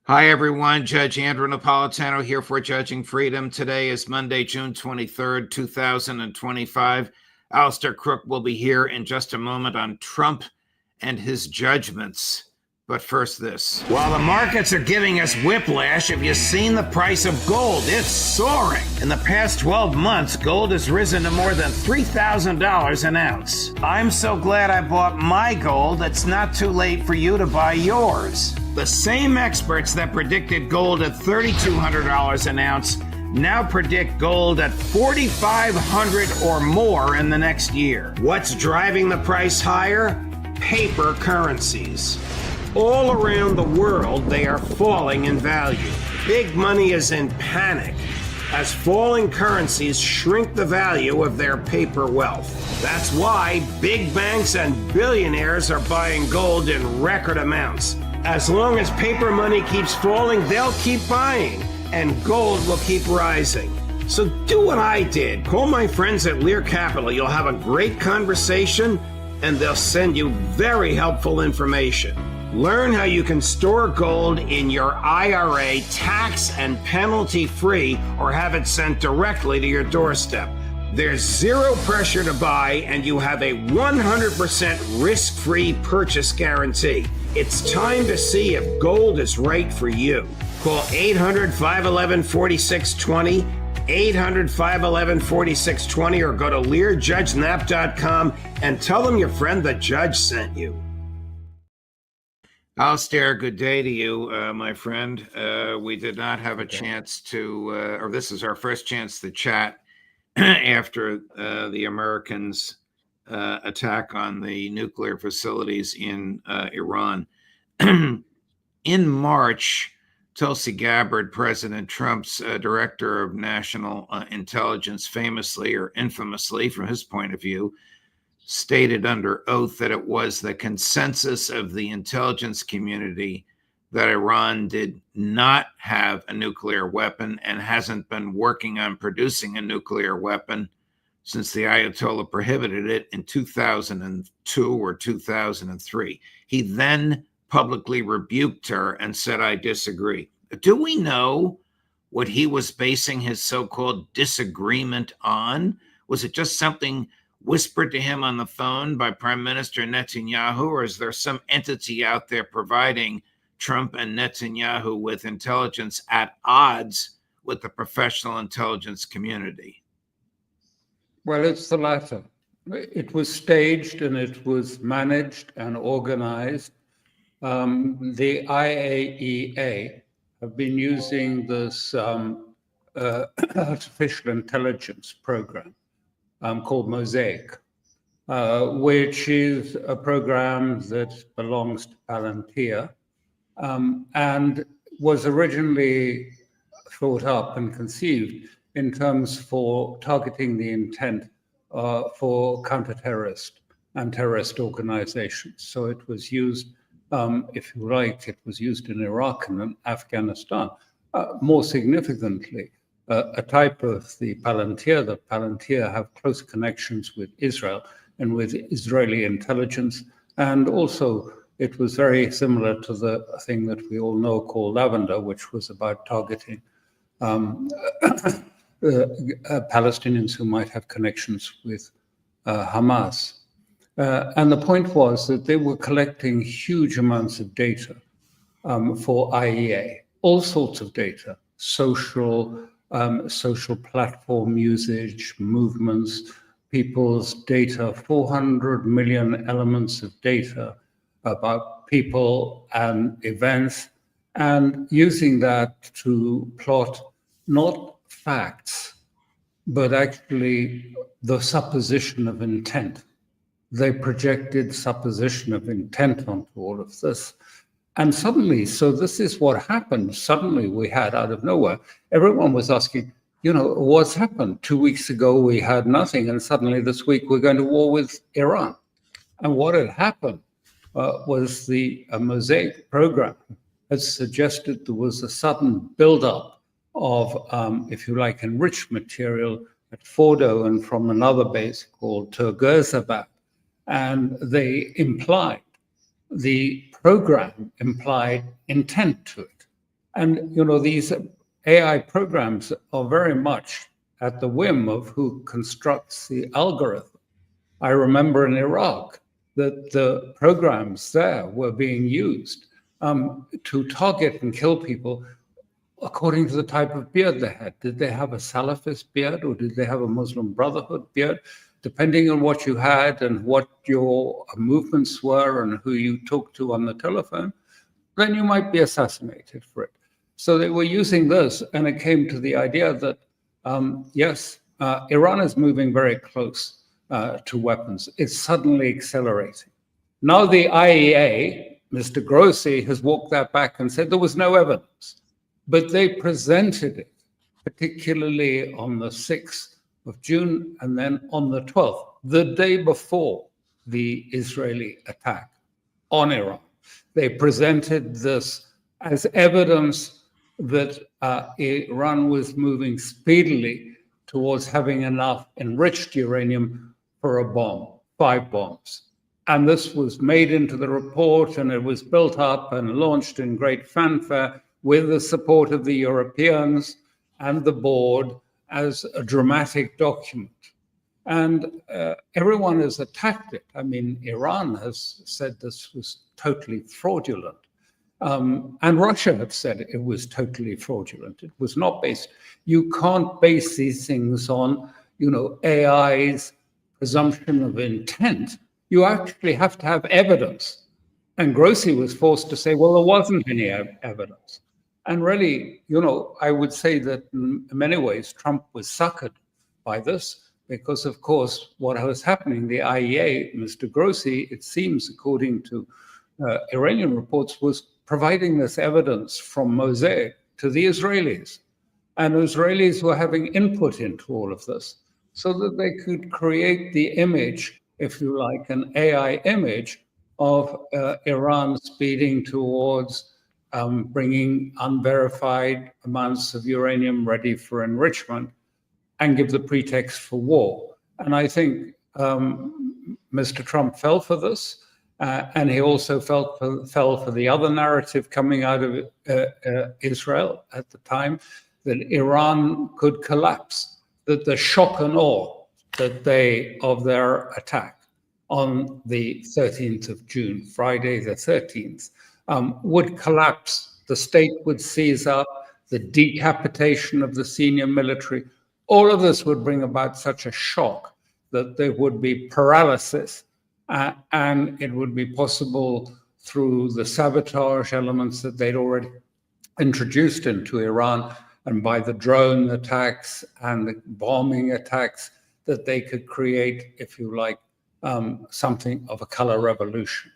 Hi, everyone. Judge Andrew Napolitano here for Judging Freedom. Today is Monday, June 23rd, 2025. Alastair Crooke will be here in just a moment on Trump and his judgments. But first, this. While the markets are giving us whiplash, have you seen the price of gold? It's soaring. In the past 12 months, gold has risen to more than $3,000 an ounce. I'm so glad I bought my gold. It's not too late for you to buy yours. The same experts that predicted gold at $3,200 an ounce now predict gold at $4,500 or more in the next year. What's driving the price higher? Paper currencies. All around the world, they are falling in value. Big money is in panic as falling currencies shrink the value of their paper wealth. That's why big banks and billionaires are buying gold in record amounts. As long as paper money keeps falling, they'll keep buying, and gold will keep rising. So do what I did. Call my friends at Lear Capital. You'll have a great conversation, and they'll send you very helpful information. Learn how you can store gold in your IRA tax and penalty free, or have it sent directly to your doorstep. There's zero pressure to buy, and you have a 100% risk-free purchase guarantee. It's time to see if gold is right for you. Call 800-511-4620, 800-511-4620, or go to LearJudgeNap.com and tell them your friend the judge sent you. Alastair, good day to you, my friend. We did not have a chance to, or this is our first chance to chat after the Americans' attack on the nuclear facilities in Iran. In March, Tulsi Gabbard, President Trump's director of national intelligence, famously or infamously, from his point of view, stated under oath that it was the consensus of the intelligence community that Iran did not have a nuclear weapon and hasn't been working on producing a nuclear weapon since the Ayatollah prohibited it in 2002 or 2003. He then publicly rebuked her and said, "I disagree." Do we know what he was basing his so-called disagreement on? Was it just something whispered to him on the phone by Prime Minister Netanyahu, or is there some entity out there providing Trump and Netanyahu with intelligence at odds with the professional intelligence community? Well, it's the latter. It was staged and it was managed and organized. The IAEA have been using this artificial intelligence program called Mosaic, which is a program that belongs to Palantir and was originally thought up and conceived in terms for targeting the intent for counter-terrorist and terrorist organizations. So it was used, if you like, it was used in Iraq and in Afghanistan. More significantly, a type of the Palantir have close connections with Israel and with Israeli intelligence. And also, it was very similar to the thing that we all know called Lavender, which was about targeting Palestinians who might have connections with Hamas. And the point was that they were collecting huge amounts of data for IEA, all sorts of data, social platform usage, movements, people's data, 400 million elements of data about people and events, and using that to plot not facts, but actually the supposition of intent. They projected supposition of intent onto all of this. And suddenly, so this is what happened. Suddenly we had, out of nowhere, everyone was asking, what's happened? 2 weeks ago we had nothing, and suddenly this week we're going to war with Iran. And what had happened was the Mosaic program had suggested there was a sudden buildup of, if you like, enriched material at Fordo and from another base called Turgazabad. And the program implied intent to it. And, these AI programs are very much at the whim of who constructs the algorithm. I remember in Iraq that the programs there were being used to target and kill people according to the type of beard they had. Did they have a Salafist beard or did they have a Muslim Brotherhood beard? Depending on what you had and what your movements were and who you talked to on the telephone, then you might be assassinated for it. So they were using this, and it came to the idea that, yes, Iran is moving very close to weapons. It's suddenly accelerating. Now the IEA, Mr. Grossi, has walked that back and said there was no evidence. But they presented it, particularly on the 6th of June and then on the 12th, the day before the Israeli attack on Iran. They presented this as evidence that Iran was moving speedily towards having enough enriched uranium for a bomb, 5 bombs. And this was made into the report, and it was built up and launched in great fanfare with the support of the Europeans and the board as a dramatic document. And everyone has attacked it. I mean, Iran has said this was totally fraudulent. And Russia have said it was totally fraudulent. It was not based. You can't base these things on, AI's presumption of intent. You actually have to have evidence. And Grossi was forced to say, well, there wasn't any evidence. And really, I would say that in many ways, Trump was suckered by this because, of course, what was happening, the IEA, Mr. Grossi, it seems, according to Iranian reports, was providing this evidence from Mosaic to the Israelis. And Israelis were having input into all of this so that they could create the image, if you like, an AI image of Iran speeding towards bringing unverified amounts of uranium ready for enrichment and give the pretext for war. And I think Mr. Trump fell for this, and he also fell for the other narrative coming out of Israel at the time, that Iran could collapse, that the shock and awe of their attack on the 13th of June, Friday the 13th, would collapse. The state would seize up, the decapitation of the senior military. All of this would bring about such a shock that there would be paralysis, and it would be possible through the sabotage elements that they'd already introduced into Iran, and by the drone attacks and the bombing attacks, that they could create, if you like, something of a color revolution.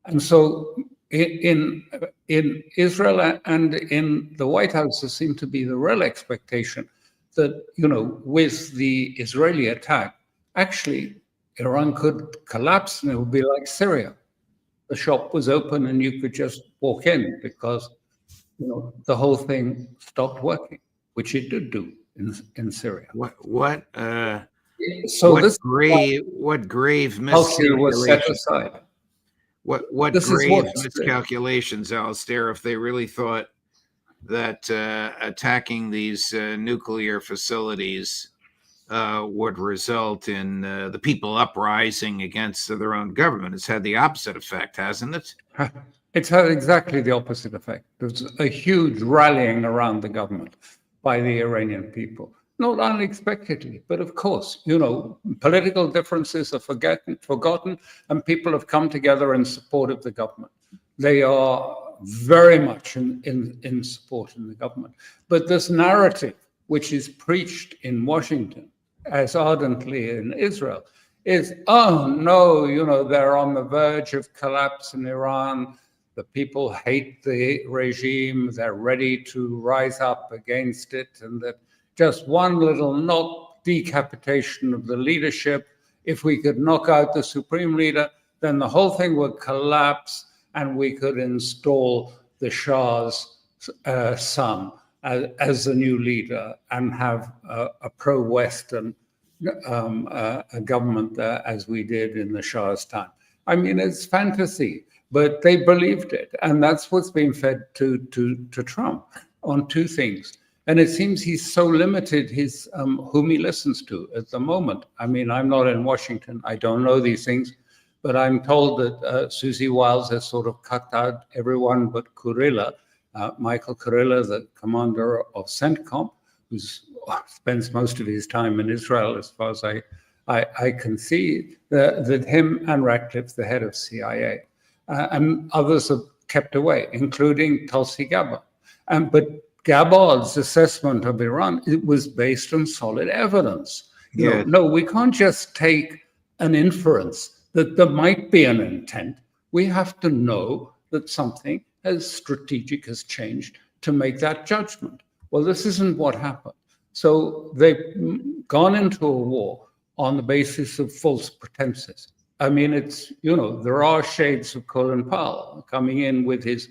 And so in Israel and in the White House, there seemed to be the real expectation that, with the Israeli attack, actually, Iran could collapse and it would be like Syria. The shop was open and you could just walk in because, the whole thing stopped working, which it did do in Syria. What grave miscalculations was set aside. What grave miscalculations, Alastair, if they really thought that attacking these nuclear facilities would result in the people uprising against their own government. It's had the opposite effect, hasn't it? It's had exactly the opposite effect. There's a huge rallying around the government by the Iranian people. Not unexpectedly, but of course, political differences are forgotten, and people have come together in support of the government. They are very much in support of the government. But this narrative, which is preached in Washington as ardently in Israel, is, oh no, they're on the verge of collapse in Iran. The people hate the regime. They're ready to rise up against it, and that just one little decapitation of the leadership, if we could knock out the supreme leader, then the whole thing would collapse and we could install the Shah's son as the new leader and have a pro-Western government there as we did in the Shah's time. I mean, it's fantasy, but they believed it. And that's what's being fed to Trump. on two things. And it seems he's so limited his whom he listens to at the moment. I mean, I'm not in Washington. I don't know these things, but I'm told that Susie Wiles has sort of cut out everyone but Kurilla, Michael Kurilla, the commander of CENTCOM, who spends most of his time in Israel, as far as I can see, that him and Ratcliffe, the head of CIA, and others have kept away, including Tulsi Gabbard. But Gabbard's assessment of Iran, it was based on solid evidence. No, we can't just take an inference that there might be an intent. We have to know that something as strategic has changed to make that judgment. Well, this isn't what happened. So they've gone into a war on the basis of false pretenses. I mean, it's, there are shades of Colin Powell coming in with his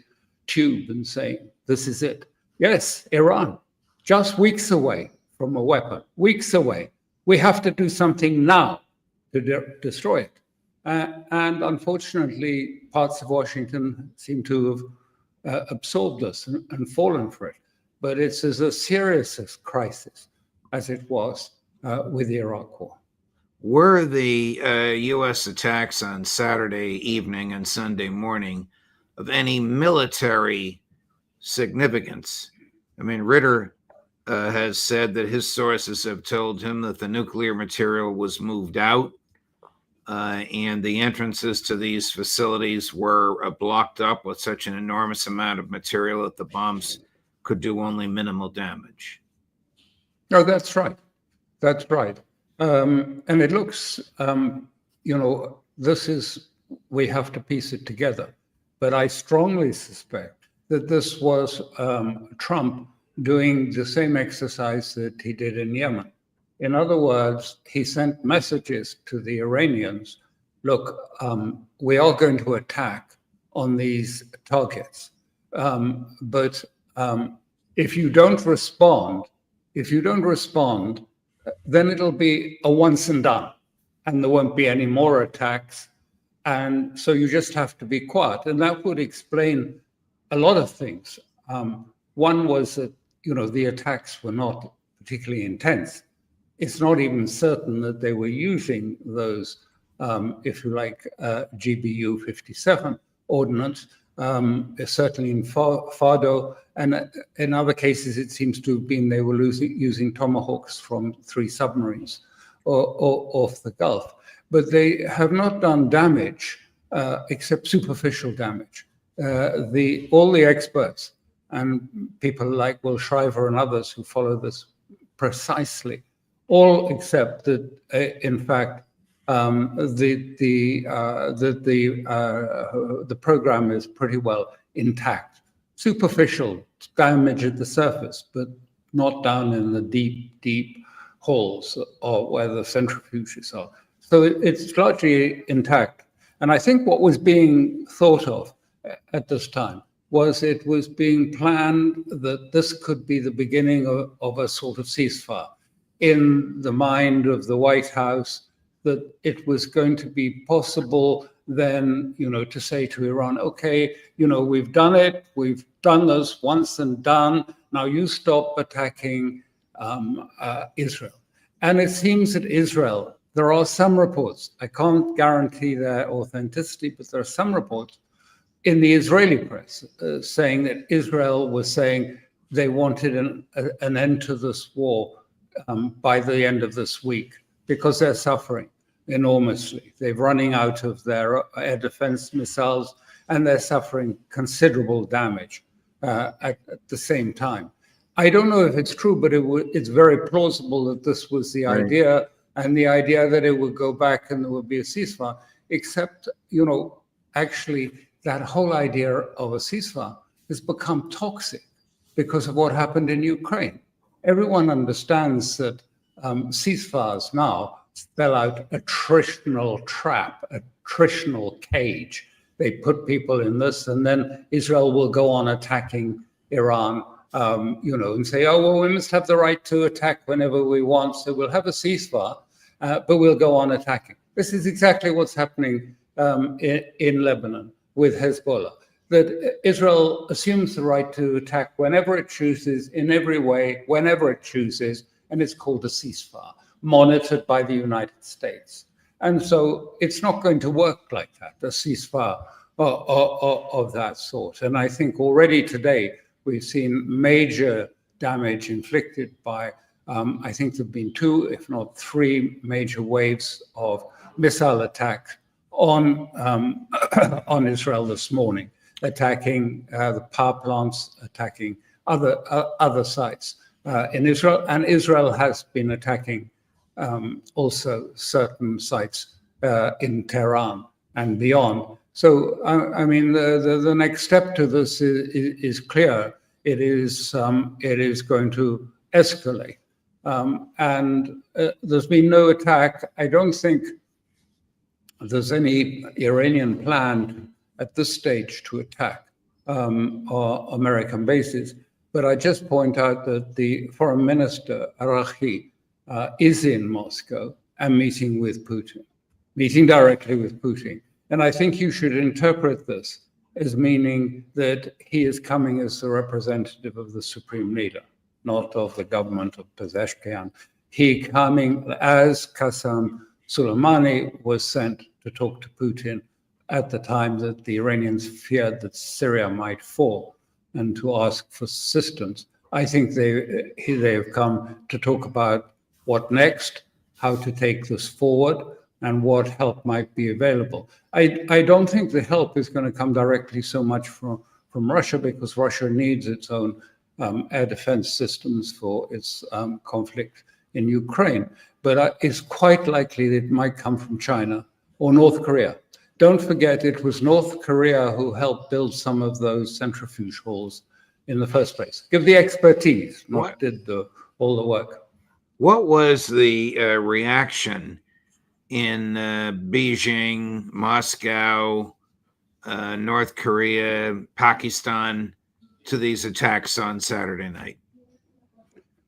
tube and saying, this is it. Yes, Iran, just weeks away from a weapon, weeks away. We have to do something now to destroy it. And unfortunately, parts of Washington seem to have absorbed this and fallen for it. But it's as serious a crisis as it was with the Iraq War. Were the U.S. attacks on Saturday evening and Sunday morning of any military significance? I mean, Ritter has said that his sources have told him that the nuclear material was moved out and the entrances to these facilities were blocked up with such an enormous amount of material that the bombs could do only minimal damage. No, that's right. That's right. And it looks, we have to piece it together. But I strongly suspect that this was Trump doing the same exercise that he did in Yemen. In other words, he sent messages to the Iranians, look, we are going to attack on these targets. But if you don't respond, then it'll be a once and done, and there won't be any more attacks. And so you just have to be quiet. And that would explain a lot of things. One was that, the attacks were not particularly intense. It's not even certain that they were using those, if you like, GBU 57 ordnance, certainly in Fardo. And in other cases, it seems to have been they were using tomahawks from 3 submarines or off the Gulf. But they have not done damage except superficial damage. All the experts and people like Will Shriver and others who follow this precisely all accept that, in fact, the program is pretty well intact. Superficial damage at the surface, but not down in the deep, deep holes or where the centrifuges are. So it's largely intact. And I think what was being thought of at this time was it was being planned that this could be the beginning of a sort of ceasefire in the mind of the White House, that it was going to be possible then, to say to Iran, okay, we've done it, we've done this once and done, now you stop attacking Israel. And it seems that Israel, there are some reports, I can't guarantee their authenticity, but there are some reports in the Israeli press saying that Israel was saying they wanted an end to this war by the end of this week because they're suffering enormously. They're running out of their air defense missiles and they're suffering considerable damage at the same time. I don't know if it's true, but it's very plausible that this was the idea, and the idea that it would go back and there would be a ceasefire, except, actually that whole idea of a ceasefire has become toxic because of what happened in Ukraine. Everyone understands that ceasefires now spell out attritional trap, attritional cage. They put people in this, and then Israel will go on attacking Iran, and say, oh, well, we must have the right to attack whenever we want, so we'll have a ceasefire, but we'll go on attacking. This is exactly what's happening in Lebanon with Hezbollah. that Israel assumes the right to attack whenever it chooses, in every way, whenever it chooses, and it's called a ceasefire, monitored by the United States. And so it's not going to work like that, a ceasefire of that sort. And I think already today we've seen major damage inflicted by, I think there have been 2, if not 3 major waves of missile attacks on Israel this morning, attacking the power plants, attacking other sites in Israel. And Israel has been attacking also certain sites in Tehran and beyond. So, I mean, the next step to this is clear. It is going to escalate. And there's been no attack. I don't think there's any Iranian plan at this stage to attack American bases. But I just point out that the foreign minister, Arahi, is in Moscow and meeting with Putin, meeting directly with Putin. And I think you should interpret this as meaning that he is coming as the representative of the supreme leader, not of the government of Pezeshkian. He coming as Qasem Soleimani was sent to talk to Putin at the time that the Iranians feared that Syria might fall and to ask for assistance. I think they have come to talk about what next, how to take this forward, and what help might be available. I don't think the help is going to come directly so much from Russia, because Russia needs its own air defense systems for its conflict in Ukraine. But it's quite likely that it might come from China or North Korea. Don't forget, it was North Korea who helped build some of those centrifuge halls in the first place. Give the expertise, not did all the work. What was the reaction in Beijing, Moscow, North Korea, Pakistan to these attacks on Saturday night?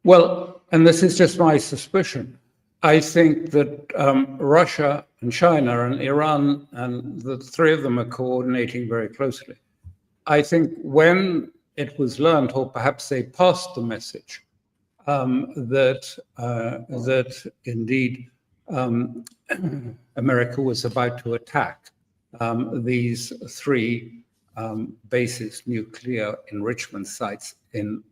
Well, and this is just my suspicion, I think that Russia and China and Iran, and the 3 of them are coordinating very closely. I think when it was learned, or perhaps they passed the message, that indeed America was about to attack these 3 bases, nuclear enrichment sites in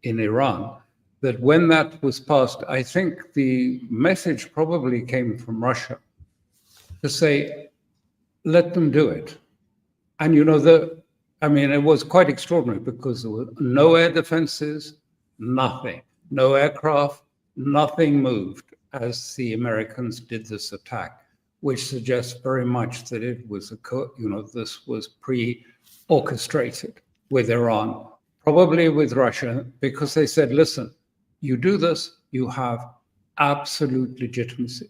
Iran, that when that was passed, I think the message probably came from Russia to say, let them do it. And you know, it was quite extraordinary, because there were no air defenses, nothing, no aircraft, nothing moved as the Americans did this attack, which suggests very much that it was this was pre-orchestrated with Iran, probably with Russia, because they said, listen, you do this, you have absolute legitimacy.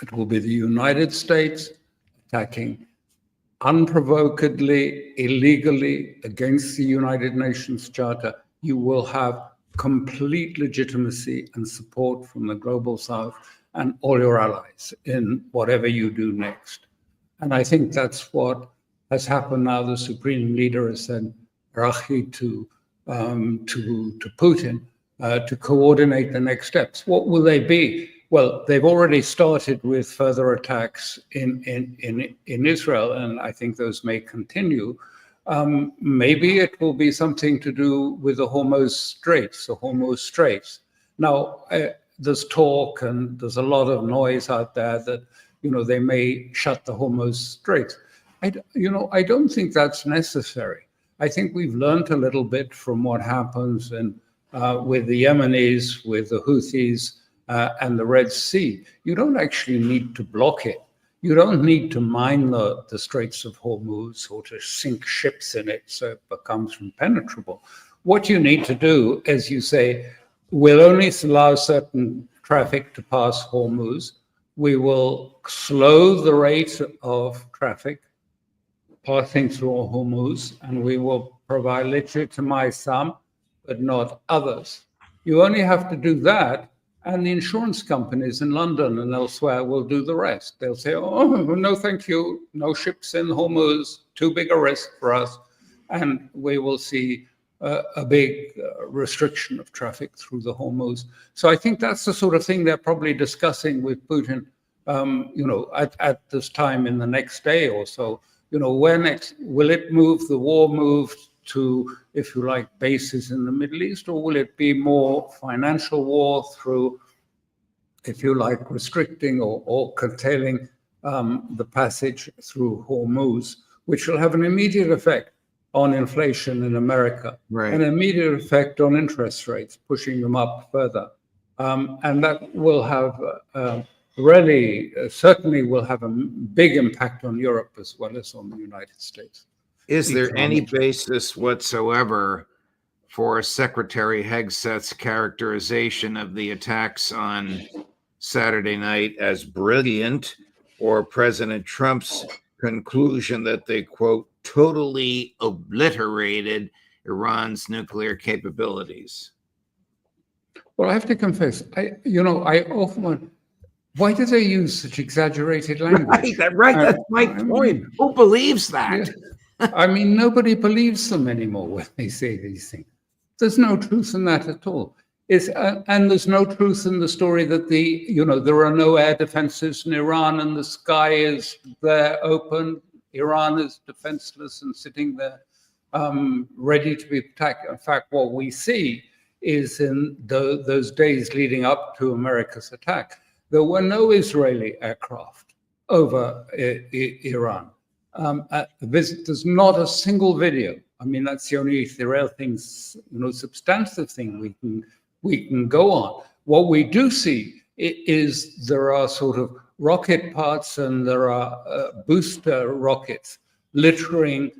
It will be the United States attacking unprovokedly, illegally against the United Nations Charter. You will have complete legitimacy and support from the global South and all your allies in whatever you do next. And I think that's what has happened now. The supreme leader has said, Rahi, to Putin, to coordinate the next steps. What will they be? Well, they've already started with further attacks in Israel, and I think those may continue. Maybe it will be something to do with the Hormuz Straits. Now, there's talk and there's a lot of noise out there that, they may shut the Hormuz Straits. I don't think that's necessary. I think we've learned a little bit from what happens with the Yemenis, with the Houthis, and the Red Sea. You don't actually need to block it. You don't need to mine the Straits of Hormuz or to sink ships in it so it becomes impenetrable. What you need to do, as you say, we'll only allow certain traffic to pass Hormuz. We will slow the rate of traffic passing through Hormuz, and we will provide legitimize some, but not others. You only have to do that, and the insurance companies in London and elsewhere will do the rest. They'll say, oh, no, thank you. No ships in Hormuz. too big a risk for us, and we will see a big restriction of traffic through the Hormuz. So I think that's the sort of thing they're probably discussing with Putin, at this time in the next day or so. Where next? Will it move, the war move to, if you like, bases in the Middle East, or will it be more financial war through, if you like, restricting or curtailing the passage through Hormuz, which will have an immediate effect on inflation in America, Right. an immediate effect on interest rates, pushing them up further. And that will have certainly will have a big impact on Europe as well as on the United States. Is there any basis whatsoever for Secretary Hegseth's characterization of the attacks on Saturday night as brilliant, or President Trump's conclusion that they, quote, totally obliterated Iran's nuclear capabilities? Well, I have to confess, I often wonder, why do they use such exaggerated language? Right. That's my point. Who believes that? Yeah. I mean, nobody believes them anymore when they say these things. There's no truth in that at all. And there's no truth in the story that there are no air defenses in Iran and the sky is there open. Iran is defenseless and sitting there ready to be attacked. In fact, what we see is in those days leading up to America's attack, there were no Israeli aircraft over Iran. There's not a single video. I mean, that's the only real thing, substantive thing we can go on. What we do see is there are sort of rocket parts and there are booster rockets littering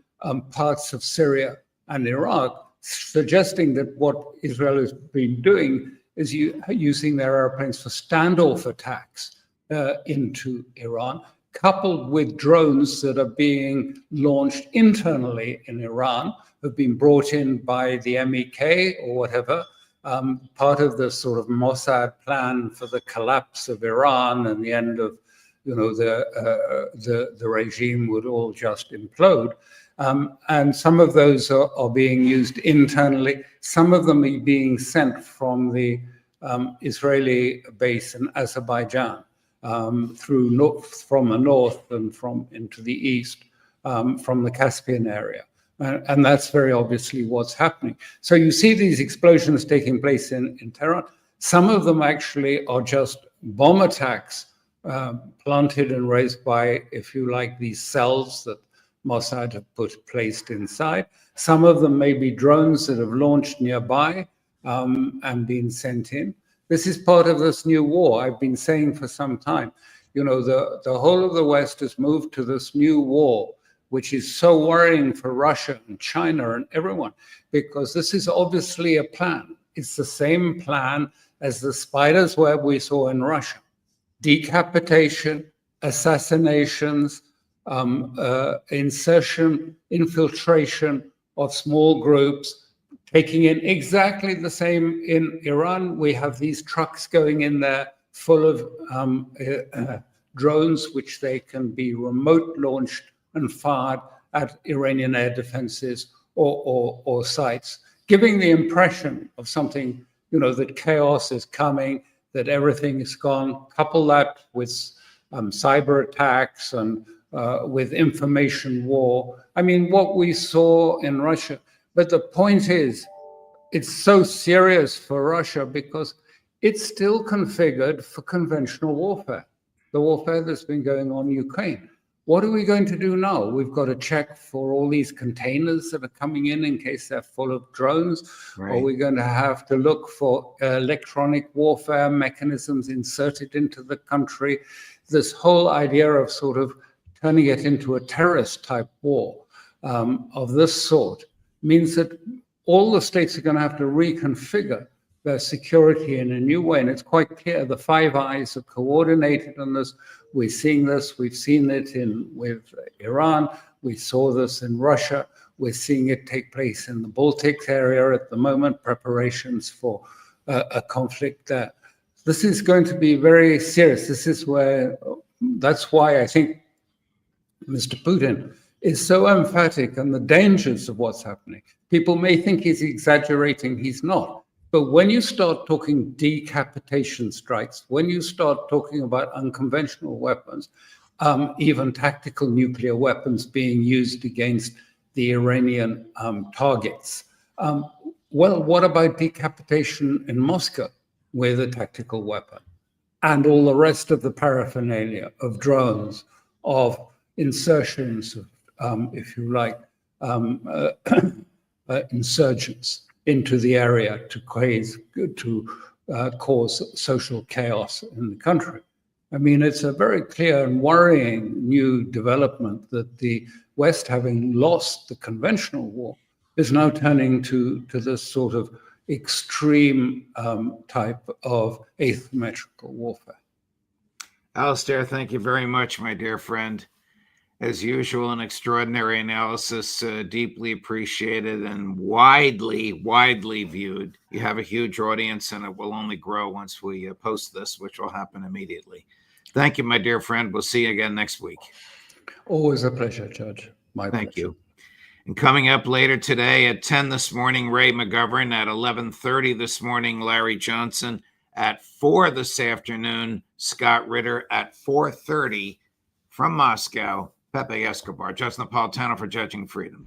parts of Syria and Iraq, suggesting that what Israel has been doing is using their airplanes for standoff attacks into Iran, coupled with drones that are being launched internally in Iran, have been brought in by the MEK or whatever, part of the sort of Mossad plan for the collapse of Iran and the end of, the regime would all just implode. And some of those are being used internally. Some of them are being sent from the Israeli base in Azerbaijan from the north and from into the east, from the Caspian area. And that's very obviously what's happening. So you see these explosions taking place in Tehran. Some of them actually are just bomb attacks planted and raised by, if you like, these cells that Mossad have placed inside. Some of them may be drones that have launched nearby and been sent in. This is part of this new war. I've been saying for some time, the whole of the West has moved to this new war, which is so worrying for Russia and China and everyone, because this is obviously a plan. It's the same plan as the spider's web we saw in Russia. Decapitation, assassinations, infiltration of small groups, taking in exactly the same in Iran. We have these trucks going in there full of drones, which they can be remote launched and fired at Iranian air defenses or sites, giving the impression of something, that chaos is coming, that everything is gone. Couple that with cyber attacks and with information war. I mean, what we saw in Russia. But the point is, it's so serious for Russia because it's still configured for conventional warfare, the warfare that's been going on in Ukraine. What are we going to do now? We've got to check for all these containers that are coming in case they're full of drones. Right. Or we're going to have to look for electronic warfare mechanisms inserted into the country. This whole idea of sort of turning it into a terrorist type war of this sort means that all the states are going to have to reconfigure their security in a new way. And it's quite clear the Five Eyes are coordinated on this. We're seeing this. We've seen it with Iran. We saw this in Russia. We're seeing it take place in the Baltic area at the moment, preparations for a conflict there. This is going to be very serious. That's why I think Mr. Putin is so emphatic on the dangers of what's happening. People may think he's exaggerating, he's not. But when you start talking decapitation strikes, when you start talking about unconventional weapons, even tactical nuclear weapons being used against the Iranian targets, well, what about decapitation in Moscow with a tactical weapon? And all the rest of the paraphernalia of drones, of insertions of, if you like, insurgents into the area to cause social chaos in the country. I mean, it's a very clear and worrying new development that the West, having lost the conventional war, is now turning to this sort of extreme type of asymmetrical warfare. Alastair, thank you very much, my dear friend. As usual, an extraordinary analysis, deeply appreciated and widely viewed. You have a huge audience, and it will only grow once we post this, which will happen immediately. Thank you, my dear friend. We'll see you again next week. Always a pleasure, Judge. My pleasure. Thank you. And coming up later today at 10 this morning, Ray McGovern. At 11:30 this morning, Larry Johnson. At 4 this afternoon, Scott Ritter. At 4:30 from Moscow, Pepe Escobar. Judge Napolitano for Judging Freedom.